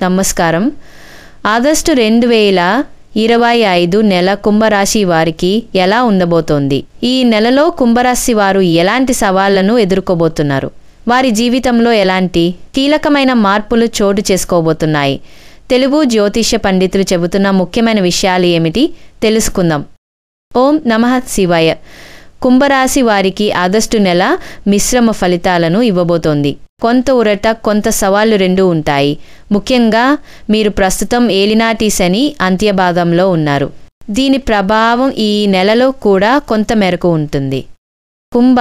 నమస్కారం. ఆగస్టు 2025 నెల కుంభరాశి వారికి ఎలా ఉండబోతోంది? ఈ నెలలో కుంభరాశి వారు ఎలాంటి సవాళ్లను ఎదుర్కోబోతున్నారు? వారి జీవితంలో ఎలాంటి కీలకమైన మార్పులు చోటు చేసుకోబోతున్నాయి? తెలుగు జ్యోతిష్య పండితులు చెబుతున్న ముఖ్యమైన విషయాలు ఏమిటి తెలుసుకుందాం. ఓం నమః శివాయ. కుంభరాశి వారికి ఆగస్టు నెల మిశ్రమ ఫలితాలను ఇవ్వబోతోంది. కొంత ఊరట, కొంత సవాళ్లు రెండూ ఉంటాయి. ముఖ్యంగా మీరు ప్రస్తుతం ఏలినాటి శని అంత్యభాగంలో ఉన్నారు. దీని ప్రభావం ఈ నెలలో కూడా కొంత మేరకు ఉంటుంది. కుంభ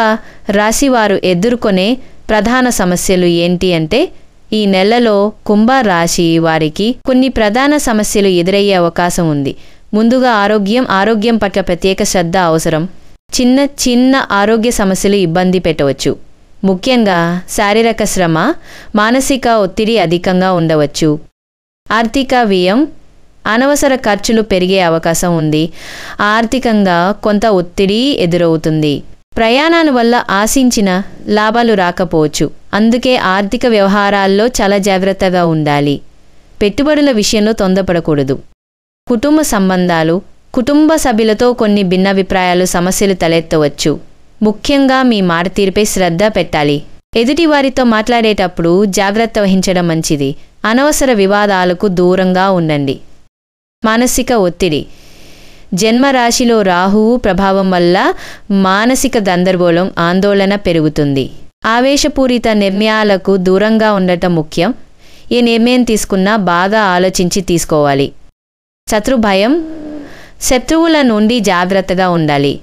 రాశివారు ఎదుర్కొనే ప్రధాన సమస్యలు ఏంటి అంటే, ఈ నెలలో కుంభ రాశి వారికి కొన్ని ప్రధాన సమస్యలు ఎదురయ్యే అవకాశం ఉంది. ముందుగా ఆరోగ్యం పట్ల ప్రత్యేక శ్రద్ధ అవసరం. చిన్న ఆరోగ్య సమస్యలు ఇబ్బంది పెట్టవచ్చు. ముఖ్యంగా శారీరక శ్రమ, మానసిక ఒత్తిడి అధికంగా ఉండవచ్చు. ఆర్థిక వ్యయం, అనవసర ఖర్చులు పెరిగే అవకాశం ఉంది. ఆర్థికంగా కొంత ఒత్తిడి ఎదురవుతుంది. ప్రయాణాల వల్ల ఆశించిన లాభాలు రాకపోవచ్చు. అందుకే ఆర్థిక వ్యవహారాల్లో చాలా జాగ్రత్తగా ఉండాలి. పెట్టుబడుల విషయంలో తొందరపడకూడదు. కుటుంబ సంబంధాలు, కుటుంబ సభ్యులతో కొన్ని భిన్నాభిప్రాయాలు, సమస్యలు తలెత్తవచ్చు. ముఖ్యంగా మీ మాట తీరుపై శ్రద్ధ పెట్టాలి. ఎదుటివారితో మాట్లాడేటప్పుడు జాగ్రత్త వహించడం మంచిది. అనవసర వివాదాలకు దూరంగా ఉండండి. మానసిక ఒత్తిడి, జన్మరాశిలో రాహువు ప్రభావం వల్ల మానసిక గందరగోళం, ఆందోళన పెరుగుతుంది. ఆవేశపూరిత నిర్ణయాలకు దూరంగా ఉండటం ముఖ్యం. ఏ నిర్ణయం తీసుకున్నా బాగా ఆలోచించి తీసుకోవాలి. శత్రుభయం, శత్రువుల నుండి జాగ్రత్తగా ఉండాలి.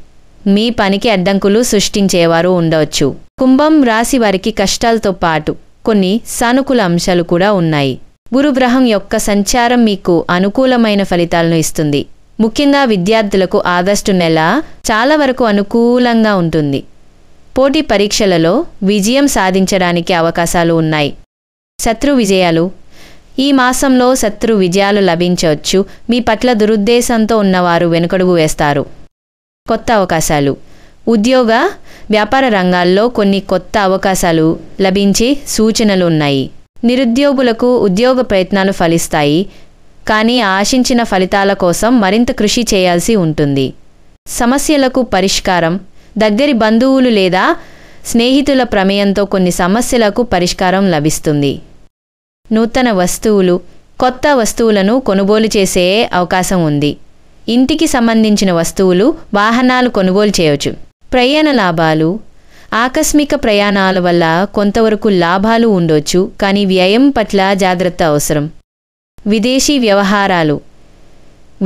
మీ పనికి అడ్డంకులు సృష్టించేవారు ఉండవచ్చు. కుంభం రాశి వారికి కష్టాలతో పాటు కొన్ని సానుకూల అంశాలు కూడా ఉన్నాయి. గురుగ్రహం యొక్క సంచారం మీకు అనుకూలమైన ఫలితాలను ఇస్తుంది. ముఖ్యంగా విద్యార్థులకు ఆగస్టు నెల చాలా వరకు అనుకూలంగా ఉంటుంది. పోటీ పరీక్షలలో విజయం సాధించడానికి అవకాశాలు ఉన్నాయి. శత్రు విజయాలు, ఈ మాసంలో శత్రు విజయాలు లభించవచ్చు. మీ పట్ల దురుద్దేశంతో ఉన్నవారు వెనుకడుగు వేస్తారు. కొత్త అవకాశాలు, ఉద్యోగ వ్యాపార రంగాల్లో కొన్ని కొత్త అవకాశాలు లభించే సూచనలు ఉన్నాయి. నిరుద్యోగులకు ఉద్యోగ ప్రయత్నాలు ఫలిస్తాయి, కానీ ఆశించిన ఫలితాల కోసం మరింత కృషి చేయాల్సి ఉంటుంది. సమస్యలకు పరిష్కారం, దగ్గరి బంధువులు లేదా స్నేహితుల ప్రమేయంతో కొన్ని సమస్యలకు పరిష్కారం లభిస్తుంది. నూతన వస్తువులు, కొత్త వస్తువులను కొనుగోలు చేసే అవకాశం ఉంది. ఇంటికి సంబంధించిన వస్తువులు, వాహనాలు కొనుగోలు చేయవచ్చు. ప్రయాణ లాభాలు, ఆకస్మిక ప్రయాణాల వల్ల కొంతవరకు లాభాలు ఉండొచ్చు, కానీ వ్యయం పట్ల జాగ్రత్త అవసరం. విదేశీ వ్యవహారాలు,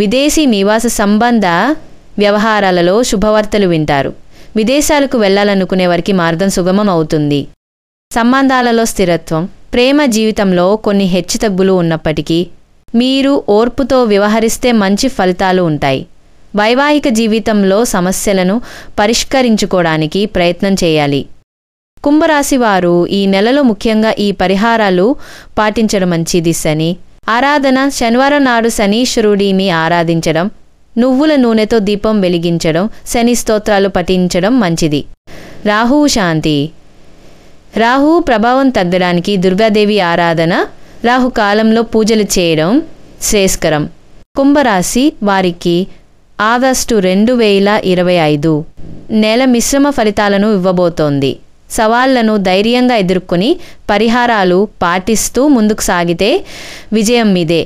విదేశీ నివాస సంబంధ వ్యవహారాలలో శుభవార్తలు వింటారు. విదేశాలకు వెళ్లాలనుకునే వారికి మార్గం సుగమం అవుతుంది. సంబంధాలలో స్థిరత్వం, ప్రేమ జీవితంలో కొన్ని హెచ్చుతగ్గులు ఉన్నప్పటికీ మీరు ఓర్పుతో వ్యవహరిస్తే మంచి ఫలితాలు ఉంటాయి. వైవాహిక జీవితంలో సమస్యలను పరిష్కరించుకోవడానికి ప్రయత్నం చేయాలి. కుంభరాశి వారు ఈ నెలలో ముఖ్యంగా ఈ పరిహారాలు పాటించడం మంచిది. శని ఆరాధన, శనివారం నాడు శనీశ్వరుడిని ఆరాధించడం, నువ్వుల నూనెతో దీపం వెలిగించడం, శని స్తోత్రాలు పఠించడం మంచిది. రాహువు శాంతి, రాహు ప్రభావం తగ్గడానికి దుర్గాదేవి ఆరాధన, రాహుకాలంలో పూజలు చేయడం శ్రేయస్కరం. కుంభరాశి వారికి ఆగస్టు 2025 నెల మిశ్రమ ఫలితాలను ఇవ్వబోతోంది. సవాళ్లను ధైర్యంగా ఎదుర్కొని పరిహారాలు పాటిస్తూ ముందుకు సాగితే విజయం మీదే.